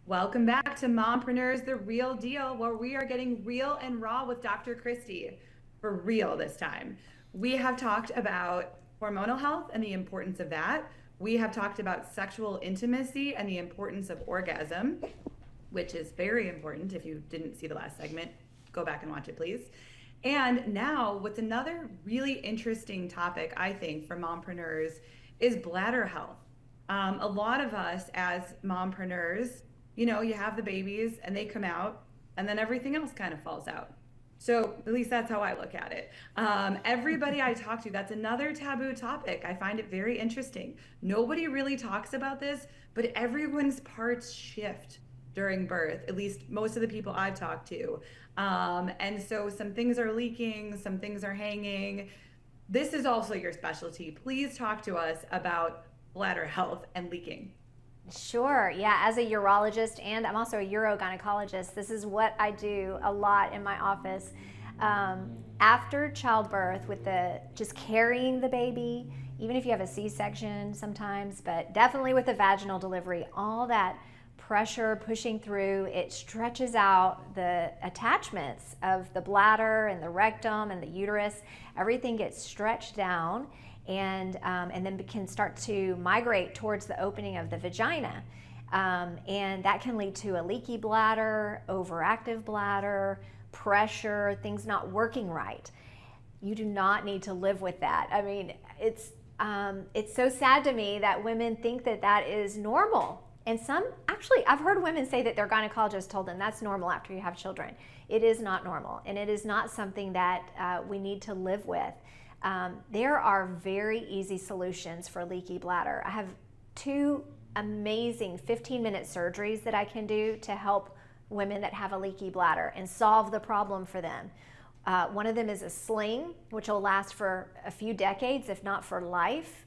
Welcome back to Mompreneurs, the real deal, where we are getting real and raw with Dr. Christy. For real this time. We have talked about hormonal health and the importance of that. We have talked about sexual intimacy and the importance of orgasm, which is very important. If you didn't see the last segment, go back and watch it, please. And now, what's another really interesting topic, I think, for mompreneurs is bladder health. A lot of us as mompreneurs, you have the babies and they come out and then everything else kind of falls out. So at least that's how I look at it. Everybody I talk to, that's another taboo topic. I find it very interesting. Nobody really talks about this, but everyone's parts shift during birth, at least most of the people I've talked to. And so some things are leaking, some things are hanging. This is also your specialty. Please talk to us about bladder health and leaking. Sure. Yeah. As a urologist, and I'm also a urogynecologist, this is what I do a lot in my office. After childbirth, with just carrying the baby, even if you have a C-section sometimes, but definitely with a vaginal delivery, all that pressure pushing through, it stretches out the attachments of the bladder and the rectum and the uterus. Everything gets stretched down. And then can start to migrate towards the opening of the vagina. And that can lead to a leaky bladder, overactive bladder, pressure, things not working right. You do not need to live with that. I mean, it's so sad to me that women think that that is normal. And actually, I've heard women say that their gynecologist told them that's normal after you have children. It is not normal, and it is not something that we need to live with. There are very easy solutions for leaky bladder. I have 2 amazing 15-minute surgeries that I can do to help women that have a leaky bladder and solve the problem for them. One of them is a sling, which will last for a few decades, if not for life.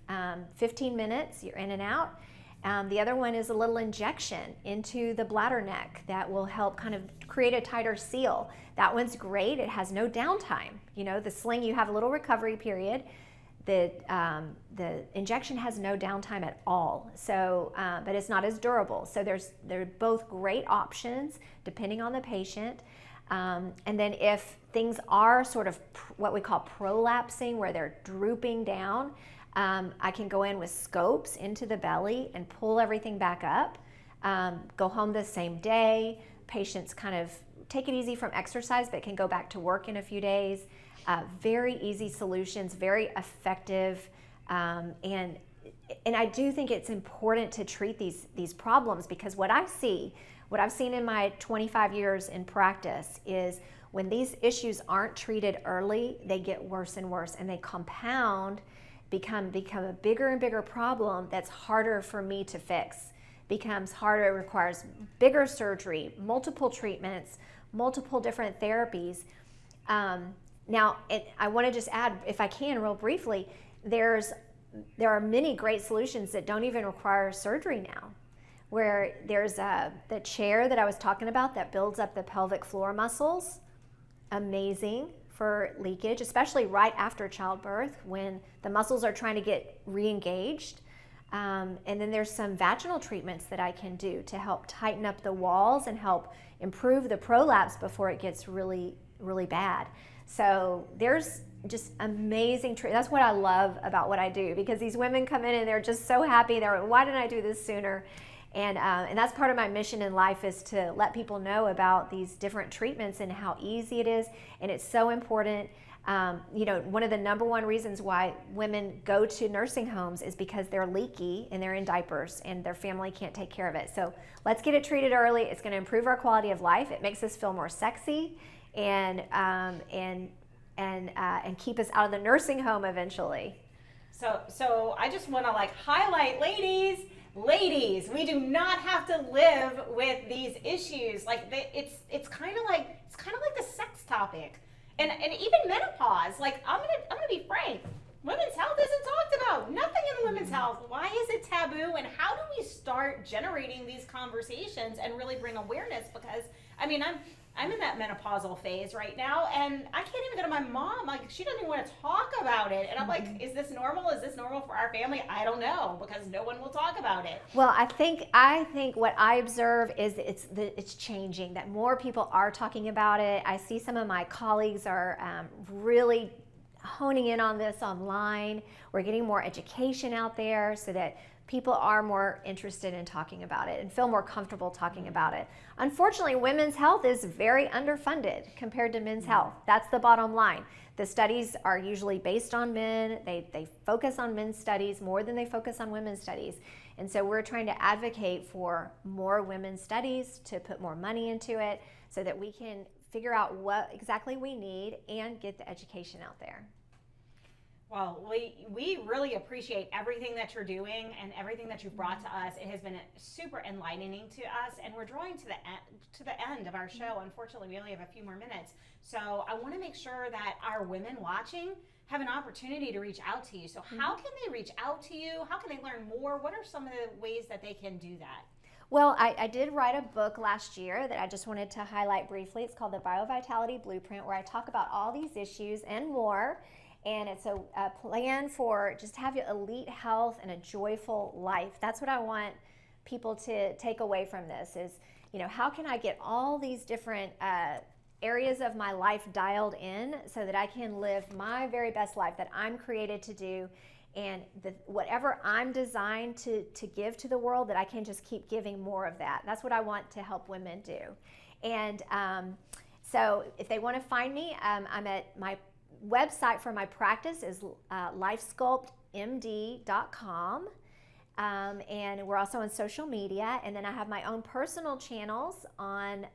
15 minutes, you're in and out. The other one is a little injection into the bladder neck that will help kind of create a tighter seal. That one's great. It has no downtime. The sling, you have a little recovery period. The injection has no downtime at all. So, but it's not as durable. So they're both great options depending on the patient. And then if things are sort of what we call prolapsing, where they're drooping down, I can go in with scopes into the belly and pull everything back up. Go home the same day. Patients kind of take it easy from exercise, but can go back to work in a few days. Very easy solutions, very effective. And I do think it's important to treat these problems, because what I've seen in my 25 years in practice is when these issues aren't treated early, they get worse and worse, and they compound, become a bigger and bigger problem that's harder for me to fix. Becomes harder, it requires bigger surgery, multiple treatments, multiple different therapies. Now, I want to just add, if I can, real briefly, there are many great solutions that don't even require surgery now, where there's the chair that I was talking about that builds up the pelvic floor muscles. Amazing for leakage, especially right after childbirth when the muscles are trying to get re-engaged. And then there's some vaginal treatments that I can do to help tighten up the walls and help improve the prolapse before it gets really, really bad. So there's just amazing that's what I love about what I do, because these women come in and they're just so happy. They're like, why didn't I do this sooner? And that's part of my mission in life, is to let people know about these different treatments and how easy it is. And it's so important. One of the number one reasons why women go to nursing homes is because they're leaky and they're in diapers and their family can't take care of it. So let's get it treated early. It's going to improve our quality of life. It makes us feel more sexy and keep us out of the nursing home eventually. So I just want to highlight, ladies, we do not have to live with these issues. It's kind of like the sex topic. And even menopause, I'm gonna be frank, women's health isn't talked about. Nothing in women's health. Why is it taboo? And how do we start generating these conversations and really bring awareness? Because I'm in that menopausal phase right now, and I can't even go to my mom. Like, she doesn't even want to talk about it. And I'm like, is this normal? Is this normal for our family? I don't know, because no one will talk about it. Well, I think what I observe is it's changing, that more people are talking about it. I see some of my colleagues are really honing in on this online. We're getting more education out there so that people are more interested in talking about it and feel more comfortable talking about it. Unfortunately, women's health is very underfunded compared to men's health. That's the bottom line. The studies are usually based on men. They focus on men's studies more than they focus on women's studies. And so we're trying to advocate for more women's studies, to put more money into it so that we can figure out what exactly we need and get the education out there. Well, we really appreciate everything that you're doing and everything that you've brought to us. It has been super enlightening to us, and we're drawing to the end of our show. Unfortunately, we only have a few more minutes. So I want to make sure that our women watching have an opportunity to reach out to you. So how can they reach out to you? How can they learn more? What are some of the ways that they can do that? Well, I did write a book last year that I just wanted to highlight briefly. It's called the BioVitality Blueprint, where I talk about all these issues and more. And it's a plan for just have your elite health and a joyful life. That's what I want people to take away from this is, how can I get all these different areas of my life dialed in so that I can live my very best life that I'm created to do, and whatever I'm designed to give to the world, that I can just keep giving more of that. That's what I want to help women do. And so if they want to find me, I'm at my website for my practice is lifesculptmd.com. And we're also on social media. And then I have my own personal channels on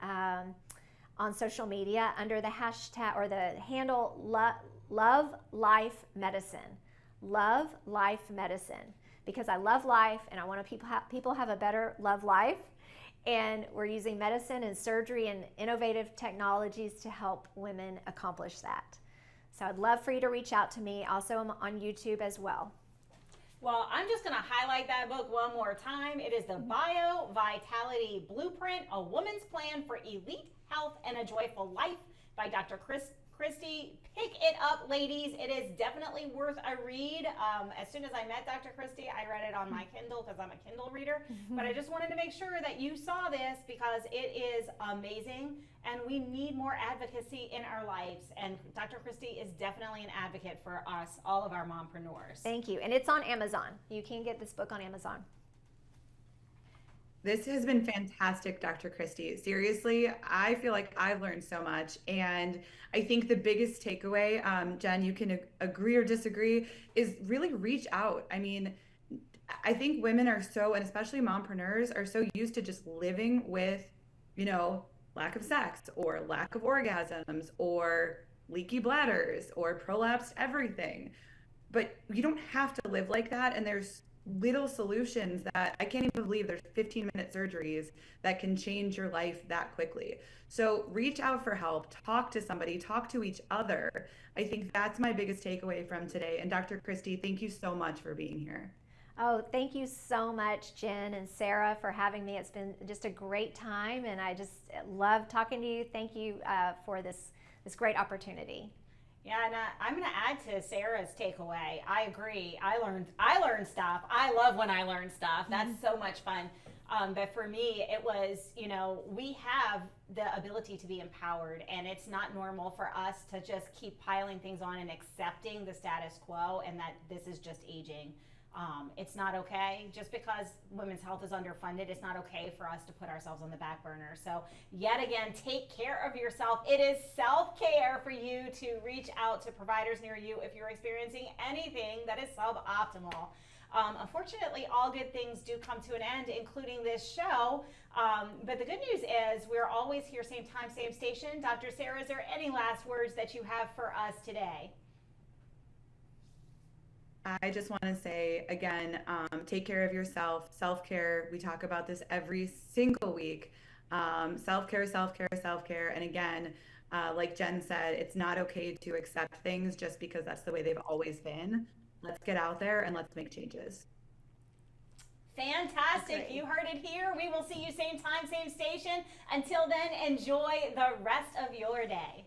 social media under the hashtag or the handle Love Life Medicine. Love Life Medicine. Because I love life and I want people have a better love life. And we're using medicine and surgery and innovative technologies to help women accomplish that. So I'd love for you to reach out to me. Also, I'm on YouTube as well. Well, I'm just going to highlight that book one more time. It is the BioVitality Blueprint, A Woman's Plan for Elite Health and a Joyful Life by Dr. Christy. Pick it up, ladies. It is definitely worth a read. As soon as I met Dr. Christy, I read it on my Kindle because I'm a Kindle reader. But I just wanted to make sure that you saw this because it is amazing, and we need more advocacy in our lives. And Dr. Christy is definitely an advocate for us, all of our mompreneurs. Thank you. And it's on Amazon. You can get this book on Amazon. This has been fantastic, Dr. Christy. Seriously, I feel like I've learned so much. And I think the biggest takeaway, Jen, you can agree or disagree, is really reach out. I mean, I think women are so, and especially mompreneurs, are so used to just living with, lack of sex or lack of orgasms or leaky bladders or prolapsed everything. But you don't have to live like that. And there's little solutions that I can't even believe there's 15-minute surgeries that can change your life that quickly. So reach out for help, talk to somebody, talk to each other. I think that's my biggest takeaway from today. And Dr. Christy, thank you so much for being here. Oh, thank you so much, Jen and Sarah, for having me. It's been just a great time, and I just love talking to you. Thank you for this great opportunity. Yeah, and I'm going to add to Sarah's takeaway. I agree. I learned stuff. I love when I learn stuff. That's so much fun. But for me, it was, we have the ability to be empowered, and it's not normal for us to just keep piling things on and accepting the status quo and that this is just aging. It's not okay. Just because women's health is underfunded, it's not okay for us to put ourselves on the back burner. So yet again, take care of yourself. It is self-care for you to reach out to providers near you if you're experiencing anything that is suboptimal. Unfortunately, all good things do come to an end, including this show. But the good news is we're always here, same time, same station. Dr. Sarah, is there any last words that you have for us today? I just want to say again, take care of yourself. Self-care. We talk about this every single week. Self-care, self-care, self-care. And again, like Jen said, it's not okay to accept things just because that's the way they've always been. Let's get out there and let's make changes. Fantastic. You heard it here. We will see you same time, same station. Until then, enjoy the rest of your day.